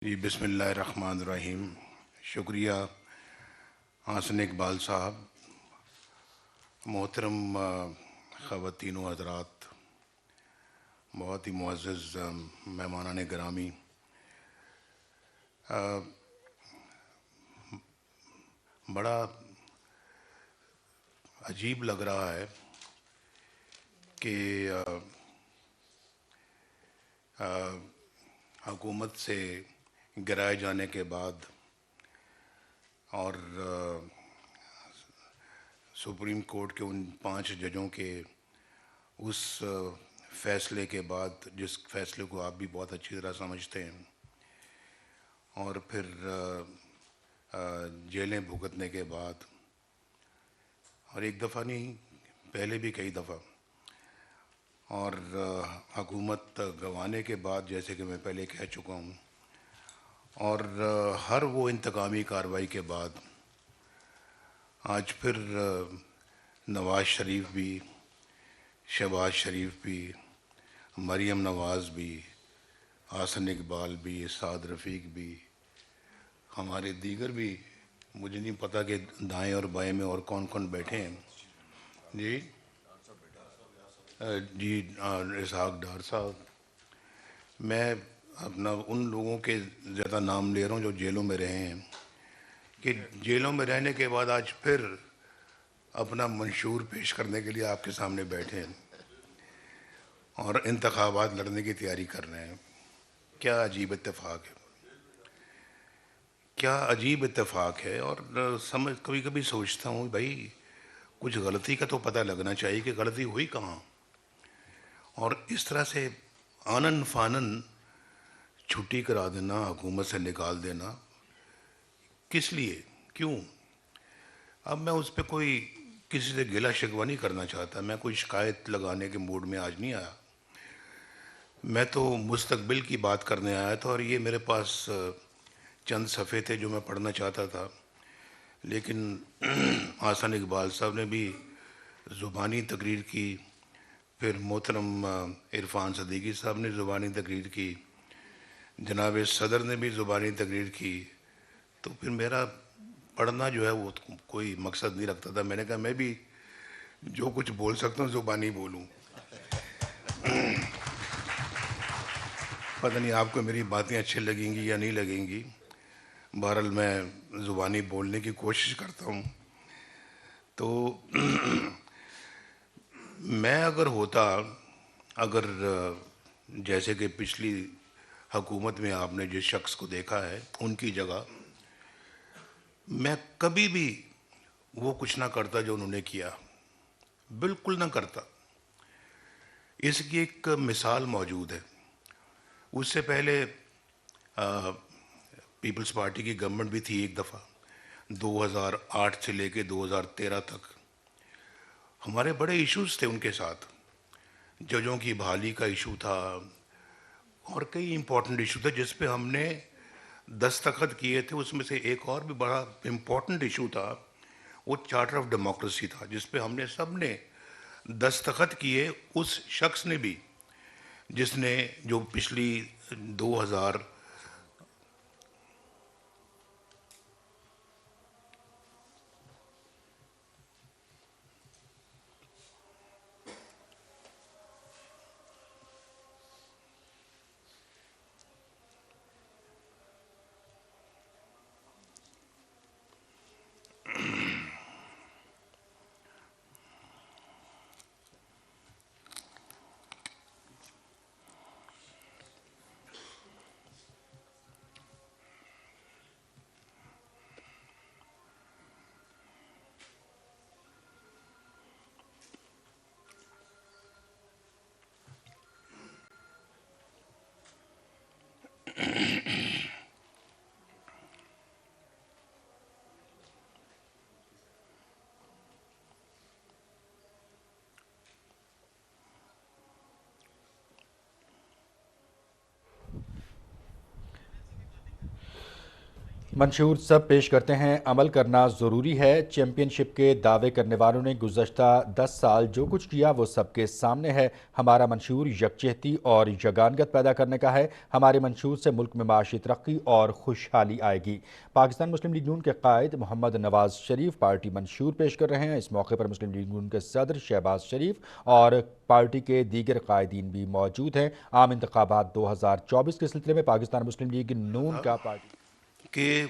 جی بسم اللہ الرحمن الرحیم. شکریہ حسن اقبال صاحب. محترم خواتین و حضرات، بہت ہی معزز مہمانان گرامی، بڑا عجیب لگ رہا ہے کہ حکومت سے گرائے جانے کے بعد اور سپریم کورٹ کے ان 5 ججوں کے اس فیصلے کے بعد، جس فیصلے کو آپ بھی بہت اچھی طرح سمجھتے ہیں، اور پھر جیلیں بھگتنے کے بعد، اور ایک دفعہ نہیں، پہلے بھی کئی دفعہ، اور حکومت گنوانے کے بعد، جیسے کہ میں پہلے کہہ چکا ہوں، اور ہر وہ انتقامی کارروائی کے بعد آج پھر نواز شریف بھی، شہباز شریف بھی، مریم نواز بھی، حسن اقبال بھی، سعد رفیق بھی، ہمارے دیگر بھی، مجھے نہیں پتہ کہ دائیں اور بائیں میں اور کون کون بیٹھے ہیں. جی جی اسحاق ڈار صاحب. میں اپنا ان لوگوں کے زیادہ نام لے رہا ہوں جو جیلوں میں رہے ہیں، کہ جیلوں میں رہنے کے بعد آج پھر اپنا منشور پیش کرنے کے لیے آپ کے سامنے بیٹھے ہیں اور انتخابات لڑنے کی تیاری کر رہے ہیں. کیا عجیب اتفاق ہے، کیا عجیب اتفاق ہے. اور کبھی کبھی سوچتا ہوں بھائی کچھ غلطی کا تو پتہ لگنا چاہیے کہ غلطی ہوئی کہاں، اور اس طرح سے آنن فانن چھٹی کرا دینا، حکومت سے نکال دینا، کس لیے، کیوں؟ اب میں اس پہ کوئی کسی سے گلہ شکوہ نہیں کرنا چاہتا، میں کوئی شکایت لگانے کے موڈ میں آج نہیں آیا. میں تو مستقبل کی بات کرنے آیا تھا، اور یہ میرے پاس چند صفحے تھے جو میں پڑھنا چاہتا تھا، لیکن حسن اقبال صاحب نے بھی زبانی تقریر کی، پھر محترم عرفان صدیقی صاحب نے زبانی تقریر کی، جناب صدر نے بھی زبانی تقریر کی، تو پھر میرا پڑھنا جو ہے وہ کوئی مقصد نہیں رکھتا تھا. میں نے کہا میں بھی جو کچھ بول سکتا ہوں زبانی بولوں. پتہ نہیں آپ کو میری باتیں اچھی لگیں گی یا نہیں لگیں گی، بہرحال میں زبانی بولنے کی کوشش کرتا ہوں. تو میں اگر جیسے کہ پچھلی حکومت میں آپ نے جس شخص کو دیکھا ہے، ان کی جگہ میں کبھی بھی وہ کچھ نہ کرتا جو انہوں نے کیا، بالکل نہ کرتا. اس کی ایک مثال موجود ہے. اس سے پہلے پیپلز پارٹی کی گورنمنٹ بھی تھی ایک دفعہ، 2008 سے لے کے 2013 تک. ہمارے بڑے ایشوز تھے ان کے ساتھ، ججوں کی بحالی کا ایشو تھا، اور کئی امپورٹنٹ ایشو تھے جس پہ ہم نے دستخط کیے تھے. اس میں سے ایک اور بھی بڑا امپورٹنٹ ایشو تھا، وہ چارٹر آف ڈیموکریسی تھا، جس پہ ہم نے سب نے دستخط کیے. اس شخص نے بھی جس نے جو پچھلی 2000 منشور سب پیش کرتے ہیں، عمل کرنا ضروری ہے۔ چیمپئن شپ کے دعوے کرنے والوں نے گزشتہ 10 سال جو کچھ کیا وہ سب کے سامنے ہے۔ ہمارا منشور یکجہتی اور یگانگت پیدا کرنے کا ہے۔ ہمارے منشور سے ملک میں معاشی ترقی اور خوشحالی آئے گی۔ پاکستان مسلم لیگ نون کے قائد محمد نواز شریف پارٹی منشور پیش کر رہے ہیں۔ اس موقع پر مسلم لیگ نون کے صدر شہباز شریف اور پارٹی کے دیگر قائدین بھی موجود ہیں۔ عام انتخابات 2024 کے سلسلے میں پاکستان مسلم لیگ نون کا پارٹی کہ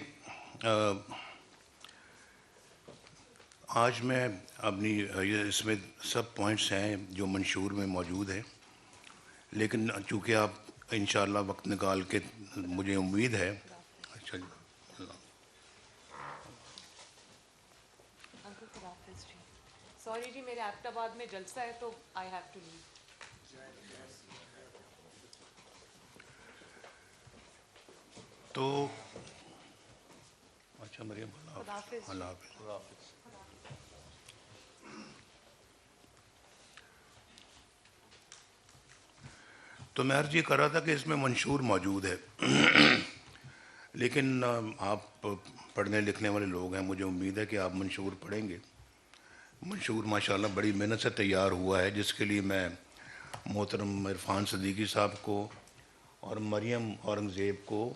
آج میں اپنی اس میں سب پوائنٹس ہیں جو منشور میں موجود ہیں، لیکن چونکہ آپ انشاءاللہ وقت نکال کے، مجھے امید ہے. اچھا جی، سوری جی، میرے ایبٹ آباد میں جلسہ ہے تو آئی ہیو ٹو لیو. تو اچھا مریم، خدا حافظ. اللہ حافظ. تو میں عرض یہ کر رہا تھا کہ اس میں منشور موجود ہے، لیکن آپ پڑھنے لکھنے والے لوگ ہیں، مجھے امید ہے کہ آپ منشور پڑھیں گے. منشور ماشاءاللہ بڑی محنت سے تیار ہوا ہے، جس کے لیے میں محترم عرفان صدیقی صاحب کو اور مریم اورنگزیب کو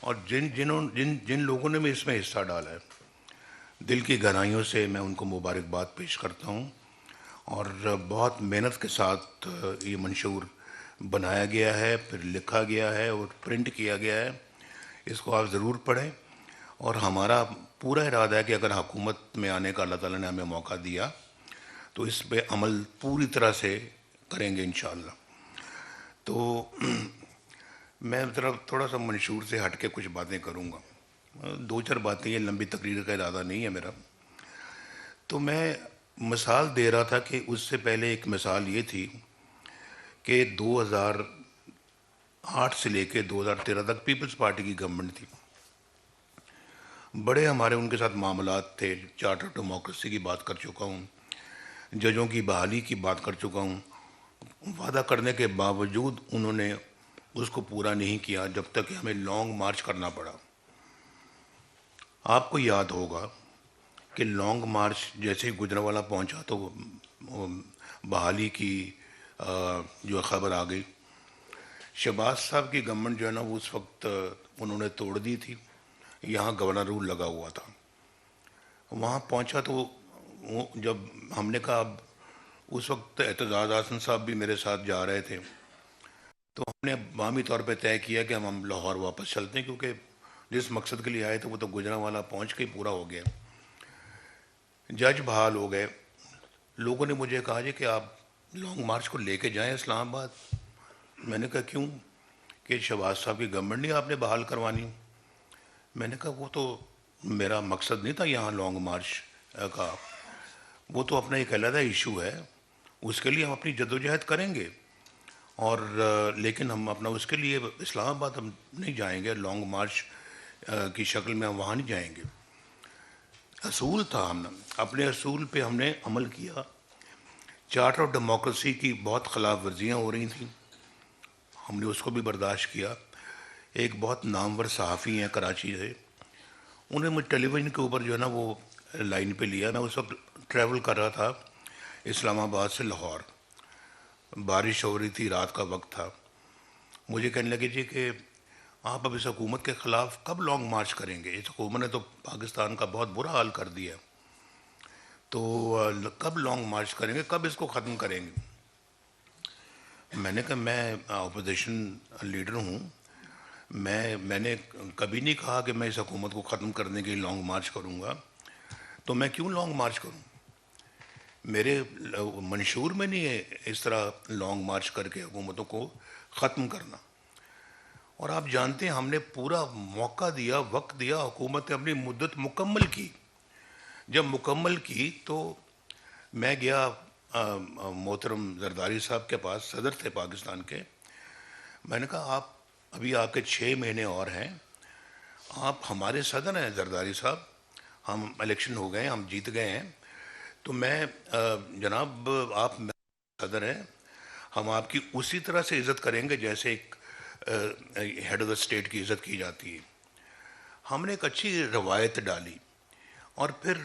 اور جن لوگوں نے بھی اس میں حصہ ڈالا ہے، دل کی گہرائیوں سے میں ان کو مبارکباد پیش کرتا ہوں. اور بہت محنت کے ساتھ یہ منشور بنایا گیا ہے، پھر لکھا گیا ہے اور پرنٹ کیا گیا ہے. اس کو آپ ضرور پڑھیں، اور ہمارا پورا ارادہ ہے کہ اگر حکومت میں آنے کا اللہ تعالیٰ نے ہمیں موقع دیا تو اس پہ عمل پوری طرح سے کریں گے انشاءاللہ. تو میں تھوڑا سا منشور سے ہٹ کے کچھ باتیں کروں گا، 2-4 باتیں، یہ لمبی تقریر کا ارادہ نہیں ہے میرا. تو میں مثال دے رہا تھا کہ اس سے پہلے ایک مثال یہ تھی کہ 2008 سے لے کے 2013 تک پیپلز پارٹی کی گورنمنٹ تھی. بڑے ہمارے ان کے ساتھ معاملات تھے. چارٹر ڈیموکریسی کی بات کر چکا ہوں، ججوں کی بحالی کی بات کر چکا ہوں. وعدہ کرنے کے باوجود انہوں نے اس کو پورا نہیں کیا، جب تک کہ ہمیں لانگ مارچ کرنا پڑا. آپ کو یاد ہوگا کہ لانگ مارچ جیسے ہی گجرانوالہ پہنچا تو بحالی کی جو خبر آ گئی. شہباز صاحب کی گورنمنٹ جو ہے نا، وہ اس وقت انہوں نے توڑ دی تھی. یہاں گورنر رول لگا ہوا تھا. وہاں پہنچا تو جب ہم نے کہا، اب اس وقت اعتزاز احسن صاحب بھی میرے ساتھ جا رہے تھے، تو ہم نے باہمی طور پہ طے کیا کہ ہم لاہور واپس چلتے ہیں، کیونکہ جس مقصد کے لیے آئے تھے وہ تو گجرانوالہ پہنچ کے ہی پورا ہو گیا. جج بحال ہو گئے. لوگوں نے مجھے کہا جی کہ آپ لانگ مارچ کو لے کے جائیں اسلام آباد. میں نے کہا کیوں؟ کہ شہباز صاحب کی گورنمنٹ نہیں آپ نے بحال کروانی. میں نے کہا وہ تو میرا مقصد نہیں تھا یہاں لانگ مارچ کا، وہ تو اپنا ایک علیحدہ ایشو ہے، اس کے لیے ہم اپنی جدوجہد کریں گے، اور لیکن ہم اپنا اس کے لیے اسلام آباد ہم نہیں جائیں گے، لانگ مارچ کی شکل میں ہم وہاں نہیں جائیں گے. اصول تھا، ہم نے اپنے اصول پہ ہم نے عمل کیا. چارٹر آف ڈیموکریسی کی بہت خلاف ورزیاں ہو رہی تھیں، ہم نے اس کو بھی برداشت کیا. ایک بہت نامور صحافی ہیں کراچی سے، انہوں نے مجھے ٹیلی ویژن کے اوپر جو ہے نا وہ لائن پہ لیا. میں اس وقت ٹریول کر رہا تھا اسلام آباد سے لاہور، بارش ہو رہی تھی، رات کا وقت تھا. مجھے کہنے لگے جی کہ آپ اب اس حکومت کے خلاف کب لانگ مارچ کریں گے؟ اس حکومت نے تو پاکستان کا بہت برا حال کر دیا، تو کب لانگ مارچ کریں گے، کب اس کو ختم کریں گے؟ میں نے کہا میں اپوزیشن لیڈر ہوں، میں نے کبھی نہیں کہا کہ میں اس حکومت کو ختم کرنے کے لیے لانگ مارچ کروں گا، تو میں کیوں لانگ مارچ کروں؟ میرے منشور میں نہیں ہے اس طرح لانگ مارچ کر کے حکومتوں کو ختم کرنا. اور آپ جانتے ہیں ہم نے پورا موقع دیا، وقت دیا، حکومت نے اپنی مدت مکمل کی. جب مکمل کی تو میں گیا محترم زرداری صاحب کے پاس، صدر تھے پاکستان کے. میں نے کہا ابھی آپ کے 6 مہینے اور ہیں، آپ ہمارے صدر ہیں زرداری صاحب، ہم الیکشن ہو گئے ہیں، ہم جیت گئے ہیں، تو میں جناب آپ صدر ہیں، ہم آپ کی اسی طرح سے عزت کریں گے جیسے ایک ہیڈ آف دا اسٹیٹ کی عزت کی جاتی ہے. ہم نے ایک اچھی روایت ڈالی، اور پھر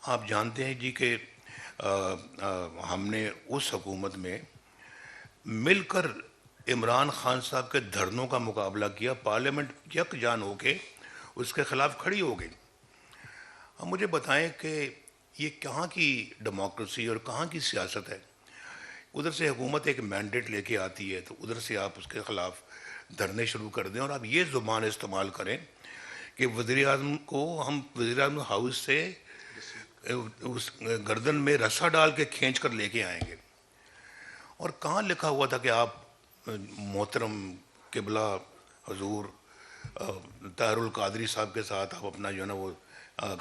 آپ جانتے ہیں جی کہ ہم نے اس حکومت میں مل کر عمران خان صاحب کے دھرنوں کا مقابلہ کیا، پارلیمنٹ یکجان ہو کے اس کے خلاف کھڑی ہو گئی۔ اب مجھے بتائیں کہ یہ کہاں کی ڈیموکریسی اور کہاں کی سیاست ہے؟ ادھر سے حکومت ایک مینڈیٹ لے کے آتی ہے تو ادھر سے آپ اس کے خلاف دھرنے شروع کر دیں، اور آپ یہ زبان استعمال کریں کہ وزیر اعظم کو ہم وزیر اعظم ہاؤس سے اس گردن میں رسا ڈال کے کھینچ کر لے کے آئیں گے۔ اور کہاں لکھا ہوا تھا کہ آپ محترم قبلہ حضور طاہر القادری صاحب کے ساتھ آپ اپنا جو ہے نا وہ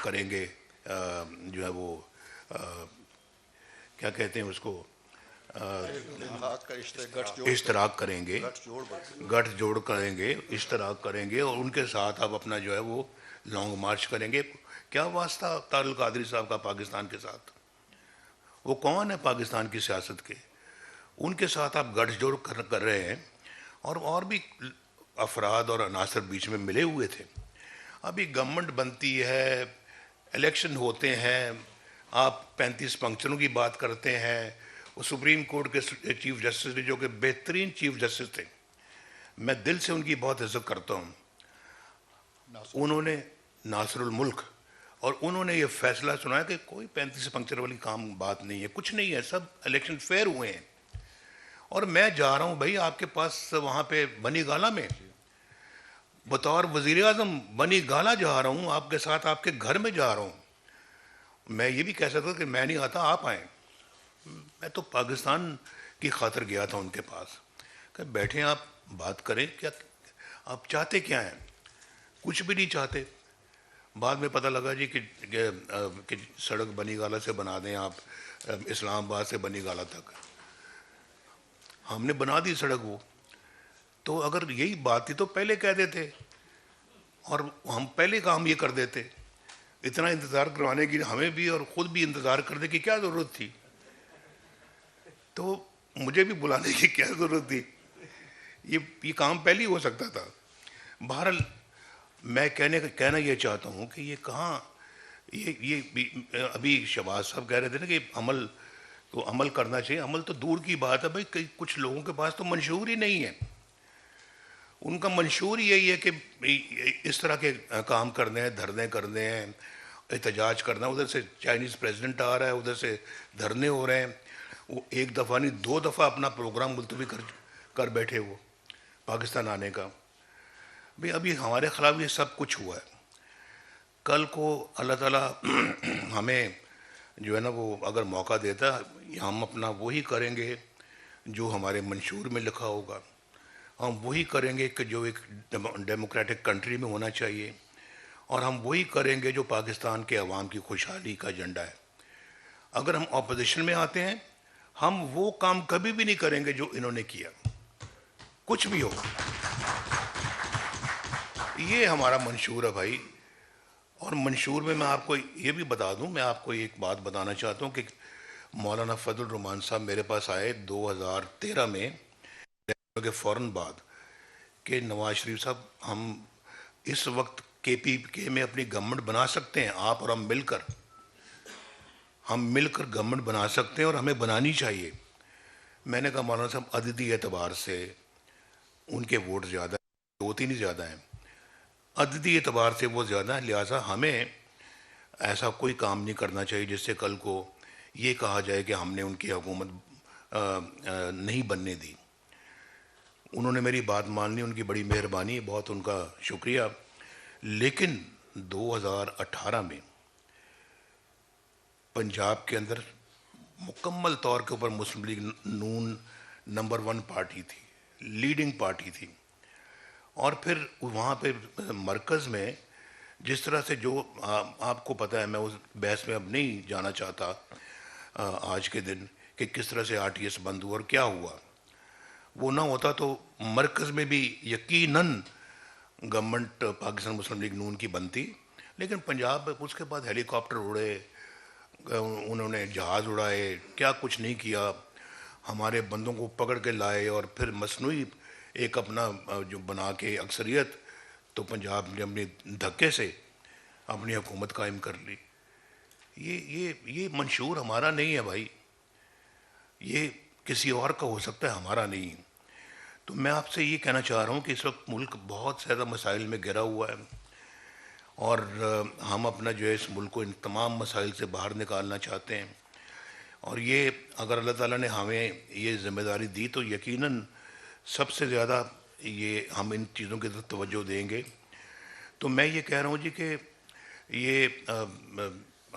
کریں گے، جو ہے وہ کیا کہتے ہیں اس کو، اشتراک کریں گے، گٹھ جوڑ کریں گے، اشتراک کریں گے، اور ان کے ساتھ آپ اپنا جو ہے وہ لانگ مارچ کریں گے۔ کیا واسطہ طاہر القادری صاحب کا پاکستان کے ساتھ؟ وہ کون ہے پاکستان کی سیاست کے؟ ان کے ساتھ آپ گٹھ جوڑ کر رہے ہیں، اور بھی افراد اور عناصر بیچ میں ملے ہوئے تھے۔ ابھی گورنمنٹ بنتی ہے، الیکشن ہوتے ہیں، آپ 35 پنکچروں کی بات کرتے ہیں۔ وہ سپریم کورٹ کے چیف جسٹس نے، جو کہ بہترین چیف جسٹس تھے، میں دل سے ان کی بہت عزت کرتا ہوں، انہوں نے ناصر الملک، اور انہوں نے یہ فیصلہ سنایا کہ کوئی 35 پنکچر والی بات نہیں ہے، کچھ نہیں ہے، سب الیکشن فیئر ہوئے ہیں۔ اور میں جا رہا ہوں بھائی آپ کے پاس وہاں پہ بنی گالہ میں، بطور وزیر اعظم بنی گالہ جا رہا ہوں، آپ کے ساتھ آپ کے گھر میں جا رہا ہوں۔ میں یہ بھی کہہ سکتا کہ میں نہیں آتا، آپ آئیں۔ میں تو پاکستان کی خاطر گیا تھا ان کے پاس کہ بیٹھیں آپ بات کریں، کیا آپ چاہتے کیا ہیں؟ کچھ بھی نہیں چاہتے۔ بعد میں پتہ لگا جی کہ سڑک بنی گالہ سے بنا دیں آپ، اسلام آباد سے بنی گالہ تک۔ ہم نے بنا دی سڑک وہ، تو اگر یہی بات تھی تو پہلے کہہ دیتے، اور ہم پہلے کام یہ کر دیتے۔ اتنا انتظار کروانے کی ہمیں بھی اور خود بھی انتظار کرنے کی کیا ضرورت تھی؟ تو مجھے بھی بلانے کی کیا ضرورت تھی؟ یہ کام پہلے ہی ہو سکتا تھا۔ بہرحال میں کہنا یہ چاہتا ہوں کہ یہ کہاں، یہ ابھی شہباز صاحب کہہ رہے تھے نا کہ عمل کرنا چاہیے۔ عمل تو دور کی بات ہے بھائی، کچھ لوگوں کے پاس تو منشور ہی نہیں ہے۔ ان کا منشور یہی ہے کہ اس طرح کے کام کرنے ہیں، دھرنے کرنے ہیں، احتجاج کرنا۔ ادھر سے چائنیز پریزیڈنٹ آ رہا ہے، ادھر سے دھرنے ہو رہے ہیں۔ وہ ایک دفعہ نہیں 2 دفعہ اپنا پروگرام ملتوی کر بیٹھے وہ پاکستان آنے کا۔ بھئی ابھی ہمارے خلاف یہ سب کچھ ہوا ہے، کل کو اللہ تعالیٰ ہمیں جو ہے نا وہ اگر موقع دیتا، ہم اپنا وہی کریں گے جو ہمارے منشور میں لکھا ہوگا، ہم وہی کریں گے کہ جو ایک ڈیموکریٹک کنٹری میں ہونا چاہیے، اور ہم وہی کریں گے جو پاکستان کے عوام کی خوشحالی کا ایجنڈا ہے۔ اگر ہم اپوزیشن میں آتے ہیں، ہم وہ کام کبھی بھی نہیں کریں گے جو انہوں نے کیا، کچھ بھی ہو۔ یہ ہمارا منشور ہے بھائی۔ اور منشور میں آپ کو یہ بھی بتا دوں، میں آپ کو ایک بات بتانا چاہتا ہوں کہ مولانا فضل الرحمان صاحب میرے پاس آئے 2013 میں کے فوراً بعد کہ نواز شریف صاحب، ہم اس وقت KPK میں اپنی گورنمنٹ بنا سکتے ہیں، آپ اور ہم مل کر گورنمنٹ بنا سکتے ہیں، اور ہمیں بنانی چاہیے۔ میں نے کہا مولانا صاحب عددی اعتبار سے ان کے ووٹ زیادہ ہیں، 2-3 ہی زیادہ ہیں، عددی اعتبار سے وہ زیادہ ہیں، لہٰذا ہمیں ایسا کوئی کام نہیں کرنا چاہیے جس سے کل کو یہ کہا جائے کہ ہم نے ان کی حکومت نہیں بننے دی۔ انہوں نے میری بات مان لی، ان کی بڑی مہربانی، بہت ان کا شکریہ۔ لیکن 2018 میں پنجاب کے اندر مکمل طور کے اوپر مسلم لیگ نون نمبر 1 پارٹی تھی، لیڈنگ پارٹی تھی، اور پھر وہاں پہ مرکز میں جس طرح سے جو آپ کو پتہ ہے، میں اس بحث میں اب نہیں جانا چاہتا آج کے دن کہ کس طرح سے RTS بند ہوا اور کیا ہوا۔ وہ نہ ہوتا تو مرکز میں بھی یقیناً گورنمنٹ پاکستان مسلم لیگ نون کی بنتی، لیکن پنجاب اس کے بعد ہیلی کاپٹر اڑے، انہوں نے جہاز اڑائے، کیا کچھ نہیں کیا، ہمارے بندوں کو پکڑ کے لائے، اور پھر مصنوعی ایک اپنا جو بنا کے اکثریت تو پنجاب نے اپنے دھکے سے اپنی حکومت قائم کر لی. یہ منشور ہمارا نہیں ہے بھائی, یہ کسی اور کا ہو سکتا ہے, ہمارا نہیں. تو میں آپ سے یہ کہنا چاہ رہا ہوں کہ اس وقت ملک بہت زیادہ مسائل میں گھرا ہوا ہے, اور ہم اپنا جو ہے اس ملک کو ان تمام مسائل سے باہر نکالنا چاہتے ہیں. اور یہ اگر اللہ تعالیٰ نے ہمیں یہ ذمہ داری دی تو یقیناً سب سے زیادہ یہ ہم ان چیزوں کی طرف توجہ دیں گے. تو میں یہ کہہ رہا ہوں جی کہ یہ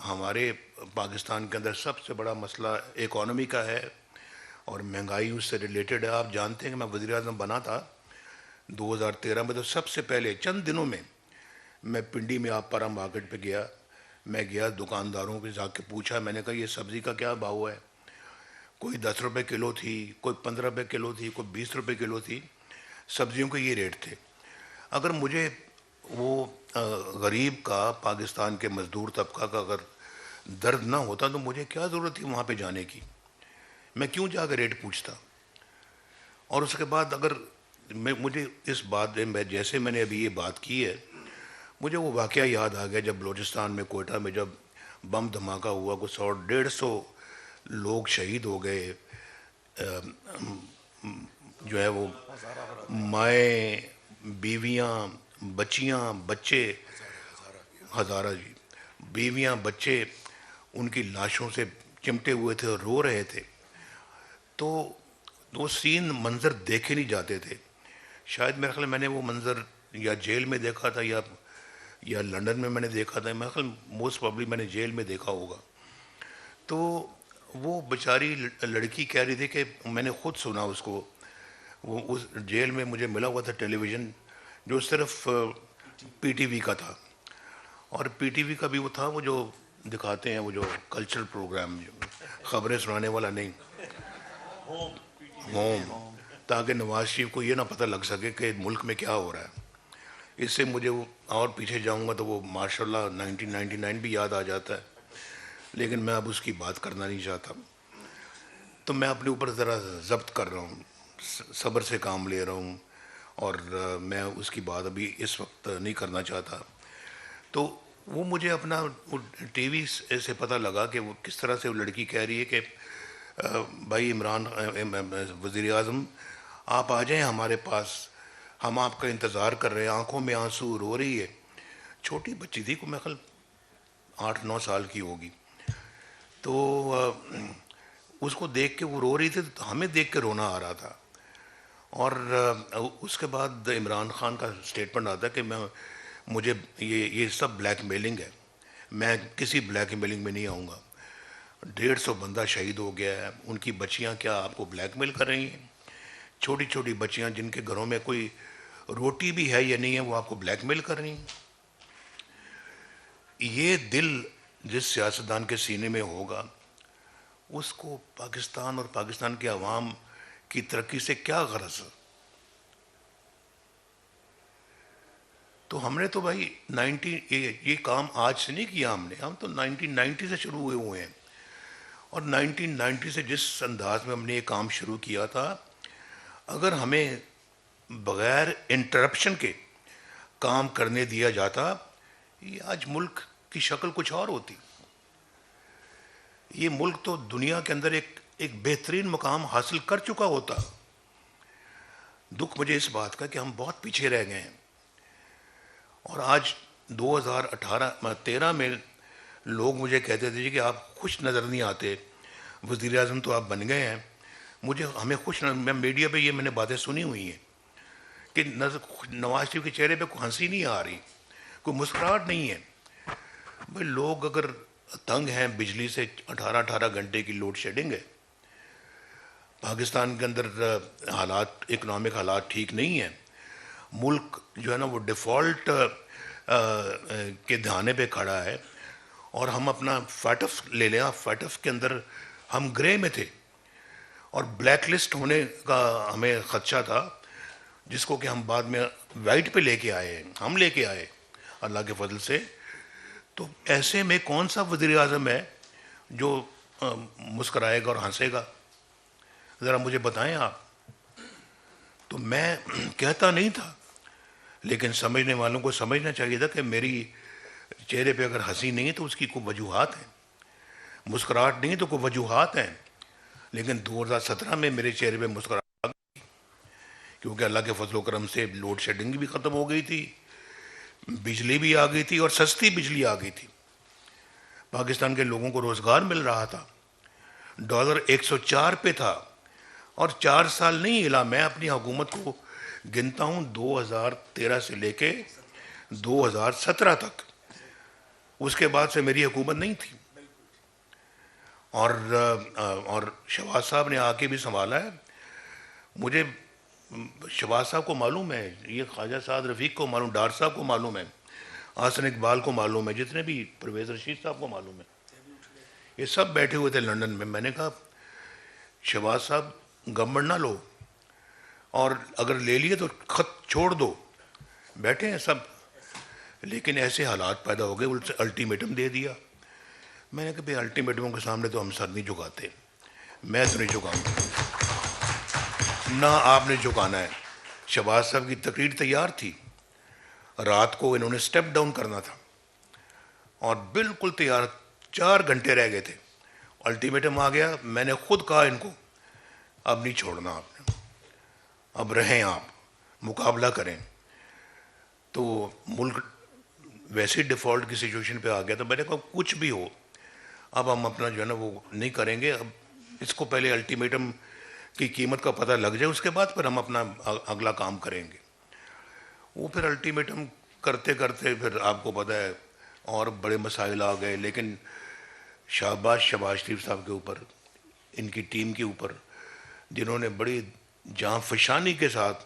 ہمارے پاکستان کے اندر سب سے بڑا مسئلہ اکانومی کا ہے, اور مہنگائی اس سے ریلیٹڈ ہے. آپ جانتے ہیں کہ میں وزیر اعظم بنا تھا 2013 میں, تو سب سے پہلے چند دنوں میں میں پنڈی میں آپ پارا مارکیٹ پہ گیا. میں گیا دکانداروں کے جا کے پوچھا, میں نے کہا یہ سبزی کا کیا بھاؤ ہے. کوئی 10 روپے کلو تھی, کوئی 15 روپے کلو تھی, کوئی 20 روپے کلو تھی. سبزیوں کے یہ ریٹ تھے. اگر مجھے وہ غریب کا, پاکستان کے مزدور طبقہ کا اگر درد نہ ہوتا تو مجھے کیا ضرورت تھی وہاں پہ جانے کی, میں کیوں جا کے ریٹ پوچھتا. اور اس کے بعد اگر مجھے اس بات میں, جیسے میں نے ابھی یہ بات کی ہے, مجھے وہ واقعہ یاد آ گیا جب بلوچستان میں کوئٹہ میں جب بم دھماکہ ہوا, کچھ 100-150 لوگ شہید ہو گئے, جو ہے وہ مائیں, بیویاں, بچیاں, بچے, ہزارہ جی, بیویاں, بچے ان کی لاشوں سے چمٹے ہوئے تھے اور رو رہے تھے. تو وہ سین منظر دیکھے نہیں جاتے تھے. شاید میرے خیال میں نے وہ منظر یا جیل میں دیکھا تھا یا لنڈن میں نے دیکھا تھا. میرے خیال موسٹ پرابلی میں نے جیل میں دیکھا ہوگا. تو وہ بیچاری لڑکی کہہ رہی تھی کہ میں نے خود سنا اس کو, وہ اس جیل میں مجھے ملا ہوا تھا ٹیلی ویژن جو صرف پی ٹی وی کا تھا, اور پی ٹی وی کا بھی وہ تھا وہ جو دکھاتے ہیں وہ جو کلچرل پروگرام, خبریں سنانے والا نہیں, ہوم, تاکہ نواز شریف کو یہ نہ پتہ لگ سکے کہ ملک میں کیا ہو رہا ہے. اس سے مجھے اور پیچھے جاؤں گا تو وہ ماشاء اللہ 1999 بھی یاد آ جاتا ہے, لیکن میں اب اس کی بات کرنا نہیں چاہتا. تو میں اپنے اوپر ذرا ضبط کر رہا ہوں, صبر سے کام لے رہا ہوں, اور میں اس کی بات ابھی اس وقت نہیں کرنا چاہتا. تو وہ مجھے اپنا ٹی وی سے پتہ لگا کہ وہ کس طرح سے وہ لڑکی کہہ رہی ہے کہ بھائی عمران وزیر اعظم آپ آ جائیں ہمارے پاس, ہم آپ کا انتظار کر رہے ہیں. آنکھوں میں آنسو, رو رہی ہے. چھوٹی بچی تھی, کو میرے خیال 8-9 سال کی ہوگی. تو اس کو دیکھ کے وہ رو رہی تھی, تو ہمیں دیکھ کے رونا آ رہا تھا. اور اس کے بعد عمران خان کا اسٹیٹمنٹ آتا ہے کہ مجھے یہ سب بلیک میلنگ ہے, میں کسی بلیک میلنگ میں نہیں آؤں گا. 150 بندہ شہید ہو گیا ہے, ان کی بچیاں کیا آپ کو بلیک میل کر رہی ہیں؟ چھوٹی چھوٹی بچیاں جن کے گھروں میں کوئی روٹی بھی ہے یا نہیں ہے, وہ آپ کو بلیک میل کر رہی ہیں. یہ دل جس سیاستدان کے سینے میں ہوگا, اس کو پاکستان اور پاکستان کے عوام کی ترقی سے کیا غرض ہے؟ تو ہم نے تو بھائی یہ کام آج سے نہیں کیا, ہم تو 1990 سے شروع ہوئے ہیں. اور 1990 سے جس انداز میں ہم نے یہ کام شروع کیا تھا, اگر ہمیں بغیر انٹرپشن کے کام کرنے دیا جاتا, یہ آج ملک کی شکل کچھ اور ہوتی. یہ ملک تو دنیا کے اندر ایک بہترین مقام حاصل کر چکا ہوتا. دکھ مجھے اس بات کا کہ ہم بہت پیچھے رہ گئے ہیں. اور آج 2013 میں لوگ مجھے کہتے تھے کہ آپ خوش نظر نہیں آتے, وزیر اعظم تو آپ بن گئے ہیں. ہمیں خوش نظر, میں میڈیا پہ یہ میں نے باتیں سنی ہوئی ہیں کہ نواز شریف کے چہرے پہ کوئی ہنسی نہیں آ رہی, کوئی مسکراہٹ نہیں ہے. بھائی لوگ اگر تنگ ہیں بجلی سے, 18 گھنٹے کی لوڈ شیڈنگ ہے, پاکستان کے اندر حالات, اکنامک حالات ٹھیک نہیں ہیں, ملک جو ہے نا وہ ڈیفالٹ کے دھانے پہ کھڑا ہے, اور ہم اپنا فیٹف لے لیں, فیٹف کے اندر ہم گرے میں تھے, اور بلیک لسٹ ہونے کا ہمیں خدشہ تھا, جس کو کہ ہم بعد میں وائٹ پہ لے کے آئے, ہم لے کے آئے اللہ کے فضل سے. تو ایسے میں کون سا وزیر اعظم ہے جو مسکرائے گا اور ہنسے گا؟ ذرا مجھے بتائیں آپ. تو میں کہتا نہیں تھا, لیکن سمجھنے والوں کو سمجھنا چاہیے تھا کہ میری چہرے پہ اگر ہنسی نہیں ہے تو اس کی کوئی وجوہات ہیں، مسکراہٹ نہیں ہے تو کوئی وجوہات ہیں. لیکن 2017 میں میرے چہرے پہ مسکراہٹ آ گئی کیونکہ اللہ کے فضل و کرم سے لوڈ شیڈنگ بھی ختم ہو گئی تھی، بجلی بھی آ گئی تھی اور سستی بجلی آ گئی تھی. پاکستان کے لوگوں کو روزگار مل رہا تھا. ڈالر 104 پہ تھا اور 4 سال نہیں ہلا. میں اپنی حکومت کو گنتا ہوں 2013 سے لے کے 2017 تک. اس کے بعد سے میری حکومت نہیں تھی. اور شہباز صاحب نے آ کے بھی سنبھالا ہے. مجھے شہباز صاحب کو معلوم ہے، یہ خواجہ سعد رفیق کو معلوم، ڈار صاحب کو معلوم ہے، حسن اقبال کو معلوم ہے، جتنے بھی پرویز رشید صاحب کو معلوم ہے. یہ سب بیٹھے ہوئے تھے لندن میں. میں نے کہا شہباز صاحب گورنمنٹ نہ لو، اور اگر لے لیے تو خط چھوڑ دو. بیٹھے ہیں سب، لیکن ایسے حالات پیدا ہو گئے، الٹیمیٹم دے دیا. میں نے کہا بھائی الٹیمیٹموں کے سامنے تو ہم سر نہیں جھکاتے، میں تو نہیں جھکاؤں گا، نہ آپ نے جھکانا ہے. شہباز صاحب کی تقریر تیار تھی، رات کو انہوں نے سٹیپ ڈاؤن کرنا تھا اور بالکل تیار. 4 گھنٹے رہ گئے تھے، الٹیمیٹم آ گیا. میں نے خود کہا ان کو اب نہیں چھوڑنا آپ نے، اب رہیں، آپ مقابلہ کریں. تو ملک ویسے ڈیفالٹ کی سچویشن پہ آ گیا. تو میں نے کہا کچھ بھی ہو اب ہم اپنا جو ہے نا وہ نہیں کریں گے. اب اس کو پہلے الٹیمیٹم کی قیمت کا پتہ لگ جائے، اس کے بعد پھر ہم اپنا اگلا کام کریں گے. وہ پھر الٹیمیٹم کرتے کرتے پھر آپ کو پتہ ہے اور بڑے مسائل آ گئے. لیکن شہباز شریف صاحب کے اوپر، ان کی ٹیم کے اوپر، جنہوں نے بڑی جاں فشانی کے ساتھ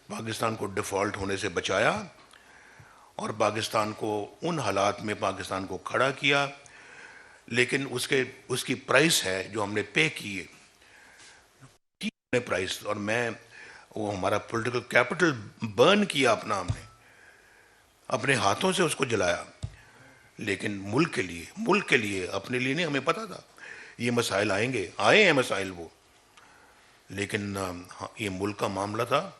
پاکستان کو ڈیفالٹ ہونے سے بچایا اور پاکستان کو ان حالات میں پاکستان کو کھڑا کیا. لیکن اس کی پرائس ہے جو ہم نے پے کی ہے پرائس. اور میں وہ ہمارا پولیٹیکل کیپٹل برن کیا اپنا، ہم نے اپنے ہاتھوں سے اس کو جلایا. لیکن ملک کے لیے اپنے لیے نہیں. ہمیں پتا تھا یہ مسائل آئیں گے، آئے ہیں مسائل وہ، لیکن یہ ملک کا معاملہ تھا،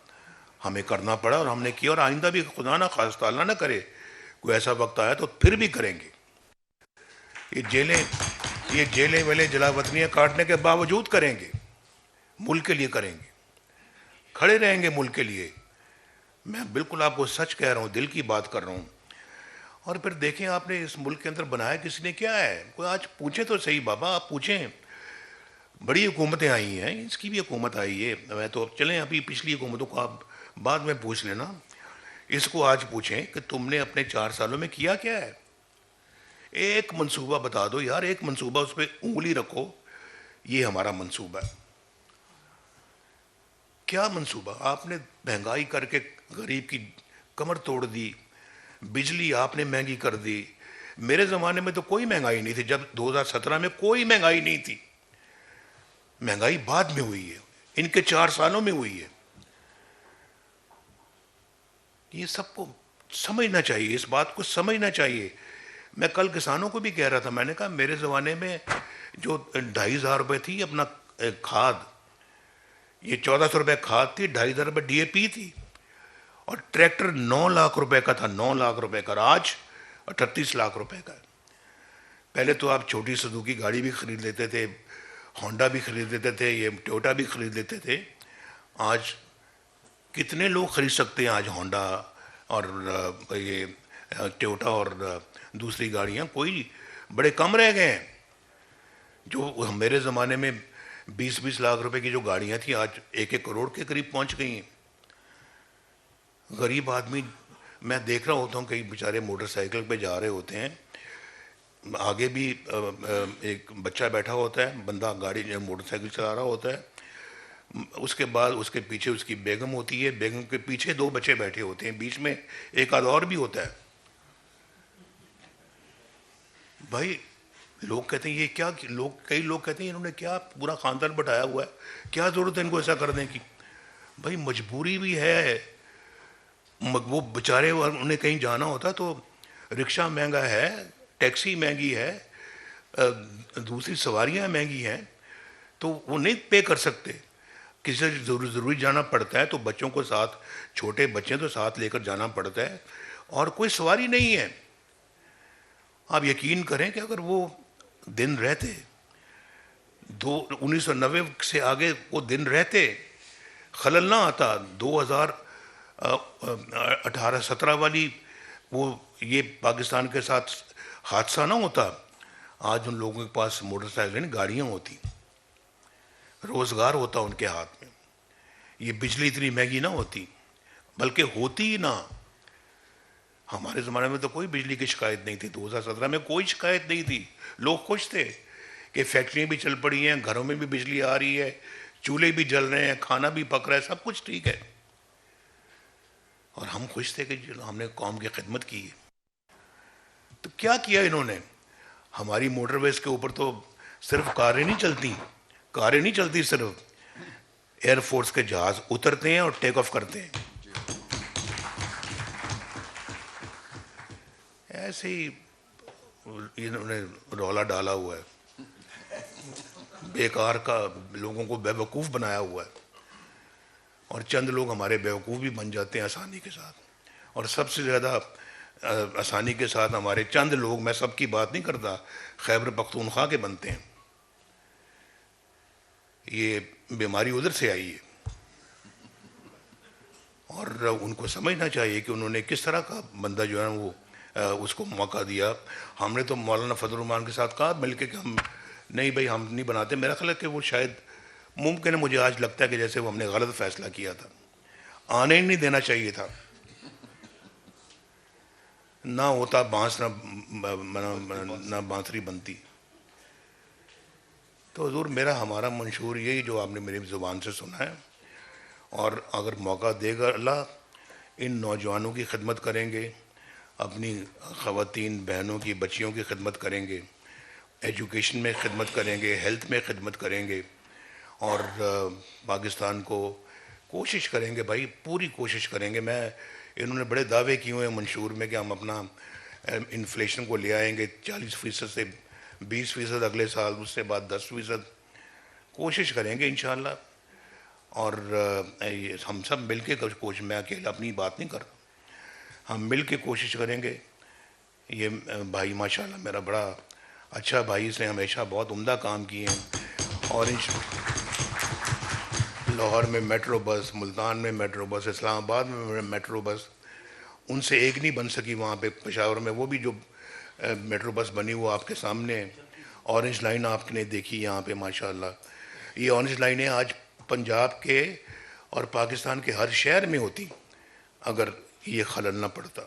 ہمیں کرنا پڑا اور ہم نے کیا. اور آئندہ بھی خدا نہ خواستہ اللہ نہ کرے کوئی ایسا وقت آیا تو پھر بھی کریں گے. یہ جیلیں ویلیں جلا وطنیاں کاٹنے کے باوجود کریں گے، ملک کے لیے کریں گے، کھڑے رہیں گے ملک کے لیے. میں بالکل آپ کو سچ کہہ رہا ہوں، دل کی بات کر رہا ہوں. اور پھر دیکھیں آپ نے اس ملک کے اندر بنایا کس نے کیا ہے. کوئی آج پوچھیں تو صحیح بابا، آپ پوچھیں. بڑی حکومتیں آئی ہیں، اس کی بھی حکومت آئی ہے. میں تو چلیں ابھی پچھلی حکومتوں کو آپ بعد میں پوچھ لینا. اس کو آج پوچھیں کہ تم نے اپنے 4 سالوں میں کیا کیا ہے. ایک منصوبہ بتا دو یار، ایک منصوبہ، اس پہ انگلی رکھو، یہ ہمارا منصوبہ ہے. کیا منصوبہ؟ آپ نے مہنگائی کر کے غریب کی کمر توڑ دی، بجلی آپ نے مہنگی کر دی. میرے زمانے میں تو کوئی مہنگائی نہیں تھی. جب 2017 میں کوئی مہنگائی نہیں تھی. مہنگائی بعد میں ہوئی ہے، ان کے 4 سالوں میں ہوئی ہے. یہ سب کو سمجھنا چاہیے، اس بات کو سمجھنا چاہیے. میں کل کسانوں کو بھی کہہ رہا تھا، میں نے کہا میرے زمانے میں جو 2,500 روپے تھی اپنا کھاد، یہ 1,400 روپے کھاد تھی، 2,500 روپے ڈی اے پی تھی، اور ٹریکٹر 9 لاکھ روپے کا تھا، 9 لاکھ روپے کا. آج 38 لاکھ روپے کا ہے. پہلے تو آپ چھوٹی سزوکی گاڑی بھی خرید لیتے تھے، ہونڈا بھی خرید لیتے تھے، یہ ٹویوٹا بھی خرید لیتے تھے. آج کتنے لوگ خرید سکتے ہیں آج ہونڈا اور یہ ٹویوٹا اور دوسری گاڑیاں؟ کوئی، بڑے کم رہ گئے ہیں. جو میرے زمانے میں 20-20 لاکھ روپے کی جو گاڑیاں تھیں آج 1-1 کروڑ کے قریب پہنچ گئی ہیں. غریب آدمی، میں دیکھ رہا ہوتا ہوں کئی بیچارے موٹر سائیکل پہ جا رہے ہوتے ہیں، آگے بھی ایک بچہ بیٹھا ہوتا ہے، بندہ گاڑی موٹر سائیکل چلا رہا ہوتا ہے، اس کے بعد اس کے پیچھے اس کی بیگم ہوتی ہے، بیگم کے پیچھے 2 بچے بیٹھے ہوتے ہیں، بیچ میں ایک آدھ اور بھی ہوتا ہے. بھائی لوگ کہتے ہیں یہ کیا، کئی لوگ کہتے ہیں انہوں نے کیا پورا خاندان بٹھایا ہوا ہے، کیا ضرورت ہے ان کو ایسا کرنے کی. بھائی مجبوری بھی ہے. وہ بیچارے انہیں کہیں جانا ہوتا تو رکشہ مہنگا ہے، ٹیکسی مہنگی ہے، دوسری سواریاں مہنگی ہیں، تو وہ نہیں پے کر سکتے. کسی سے ضروری جانا پڑتا ہے تو بچوں کو ساتھ، چھوٹے بچے تو ساتھ لے کر جانا پڑتا ہے، اور کوئی سواری نہیں ہے. آپ یقین کریں کہ اگر وہ دن رہتے، 1990 سے آگے وہ دن رہتے، خلل نہ آتا، 2018-17 والی وہ یہ پاکستان کے ساتھ حادثہ نہ ہوتا، آج ان لوگوں کے پاس موٹر سائیکل گاڑیاں ہوتی، روزگار ہوتا ان کے ہاتھ میں، یہ بجلی اتنی مہنگی نہ ہوتی، بلکہ ہوتی ہی نہ. ہمارے زمانے میں تو کوئی بجلی کی شکایت نہیں تھی، 2017 میں کوئی شکایت نہیں تھی، لوگ خوش تھے کہ فیکٹریاں بھی چل پڑی ہیں، گھروں میں بھی بجلی آ رہی ہے، چولہے بھی جل رہے ہیں، کھانا بھی پک رہا ہے، سب کچھ ٹھیک ہے. اور ہم خوش تھے کہ ہم نے قوم کی خدمت کی ہے. تو کیا کیا انہوں نے؟ ہماری موٹر ویز کے اوپر تو صرف کاریں نہیں چلتی، صرف ایئر فورس کے جہاز اترتے ہیں اور ٹیک آف کرتے ہیں. ایسے ہی انہوں نے رولا ڈالا ہوا ہے، بیکار کا، لوگوں کو بے وقوف بنایا ہوا ہے، اور چند لوگ ہمارے بے وقوف بھی بن جاتے ہیں آسانی کے ساتھ. اور سب سے زیادہ آسانی کے ساتھ ہمارے چند لوگ، میں سب کی بات نہیں کرتا، خیبر پختونخوا کے بنتے ہیں. یہ بیماری ادھر سے آئی ہے، اور ان کو سمجھنا چاہیے کہ انہوں نے کس طرح کا بندہ جو ہے وہ اس کو موقع دیا. ہم نے تو مولانا فضل الرحمان کے ساتھ کہا مل کے کہ ہم نہیں بھائی، ہم نہیں بناتے. میرا خیال ہے کہ وہ شاید ممکن ہے، مجھے آج لگتا ہے کہ جیسے وہ ہم نے غلط فیصلہ کیا تھا، آنے ہی نہیں دینا چاہیے تھا. نہ ہوتا بانس نہ بانسری بنتی. تو حضور میرا ہمارا منشور یہی جو آپ نے میری زبان سے سنا ہے، اور اگر موقع دے گا اللہ، ان نوجوانوں کی خدمت کریں گے، اپنی خواتین بہنوں کی، بچیوں کی خدمت کریں گے، ایجوکیشن میں خدمت کریں گے، ہیلتھ میں خدمت کریں گے، اور پاکستان کو کوشش کریں گے بھائی، پوری کوشش کریں گے. انہوں نے بڑے دعوے کیے ہوئے ہیں منشور میں کہ ہم اپنا انفلیشن کو لے آئیں گے 40% سے 20%، اگلے سال اس سے بعد 10%. کوشش کریں گے انشاءاللہ. اور ہم سب مل کے کوشش، میں اکیلا اپنی بات نہیں کر رہا، ہم مل کے کوشش کریں گے. یہ بھائی ماشاءاللہ میرا بڑا اچھا بھائی، اس نے ہمیشہ بہت عمدہ کام کیے ہیں. اور لاہور میں میٹرو بس، ملتان میں میٹرو بس، اسلام آباد میں میٹرو بس، ان سے ایک نہیں بن سکی وہاں پہ پشاور میں. وہ بھی جو میٹرو بس بنی وہ آپ کے سامنے، اورنج لائن آپ نے دیکھی یہاں پہ ماشاءاللہ. یہ اورنج لائنیں آج پنجاب کے اور پاکستان کے ہر شہر میں ہوتی اگر یہ خلل نہ پڑتا.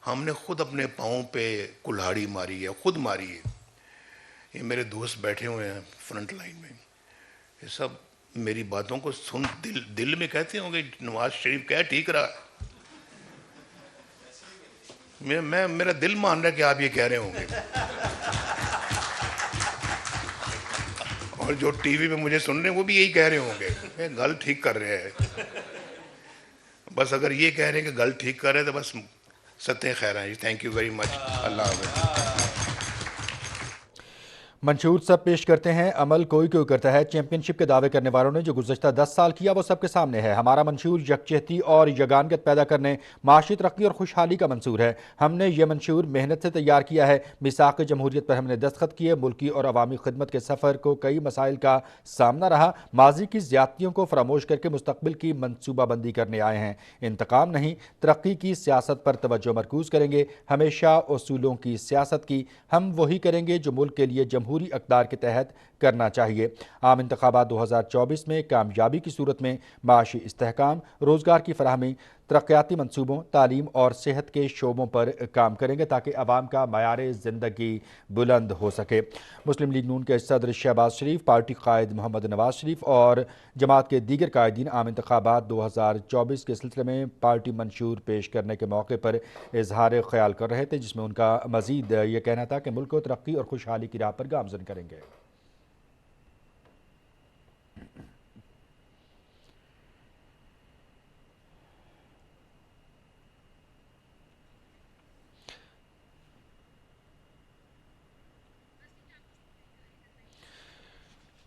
ہم نے خود اپنے پاؤں پہ کلہاڑی ماری ہے، خود ماری ہے. یہ میرے دوست بیٹھے ہوئے ہیں فرنٹ لائن میں، یہ سب میری باتوں کو سن دل میں کہتے ہوں گے نواز شریف کہہ ٹھیک رہا. میرا دل مان رہا ہے کہ آپ یہ کہہ رہے ہوں گے، اور جو ٹی وی پہ مجھے سن رہے ہیں وہ بھی یہی کہہ رہے ہوں گے، گل ٹھیک کر رہے ہیں. بس اگر یہ کہہ رہے ہیں کہ گل ٹھیک کر رہے ہیں تو بس ستیں خیر ہیں. Thank you very much. اللہ حافظ. منشور سب پیش کرتے ہیں، عمل کوئی کوئی کرتا ہے. چیمپئن شپ کے دعوے کرنے والوں نے جو گزشتہ 10 سال کیا وہ سب کے سامنے ہے. ہمارا منشور یکجہتی اور یگانگت پیدا کرنے، معاشی ترقی اور خوشحالی کا منصور ہے. ہم نے یہ منشور محنت سے تیار کیا ہے. میثاق جمہوریت پر ہم نے دستخط کیے. ملکی اور عوامی خدمت کے سفر کو کئی مسائل کا سامنا رہا. ماضی کی زیادتیوں کو فراموش کر کے مستقبل کی منصوبہ بندی کرنے آئے ہیں. انتقام نہیں، ترقی کی سیاست پر توجہ مرکوز کریں گے، ہمیشہ اصولوں کی سیاست کی. ہم وہی کریں گے جو ملک کے لیے جمہوری اقدار کے تحت کرنا چاہیے. عام انتخابات 2024 میں کامیابی کی صورت میں معاشی استحکام، روزگار کی فراہمی، ترقیاتی منصوبوں، تعلیم اور صحت کے شعبوں پر کام کریں گے تاکہ عوام کا معیار زندگی بلند ہو سکے. مسلم لیگ نون کے صدر شہباز شریف، پارٹی قائد محمد نواز شریف اور جماعت کے دیگر قائدین عام انتخابات 2024 کے سلسلے میں پارٹی منشور پیش کرنے کے موقع پر اظہار خیال کر رہے تھے، جس میں ان کا مزید یہ کہنا تھا کہ ملک کو ترقی اور خوشحالی کی راہ پر گامزن کریں گے.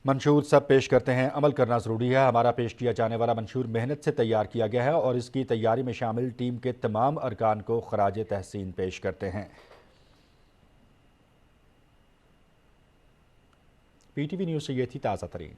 منشور سب پیش کرتے ہیں، عمل کرنا ضروری ہے۔ ہمارا پیش کیا جانے والا منشور محنت سے تیار کیا گیا ہے اور اس کی تیاری میں شامل ٹیم کے تمام ارکان کو خراج تحسین پیش کرتے ہیں۔ پی ٹی وی نیوز سے یہ تھی تازہ ترین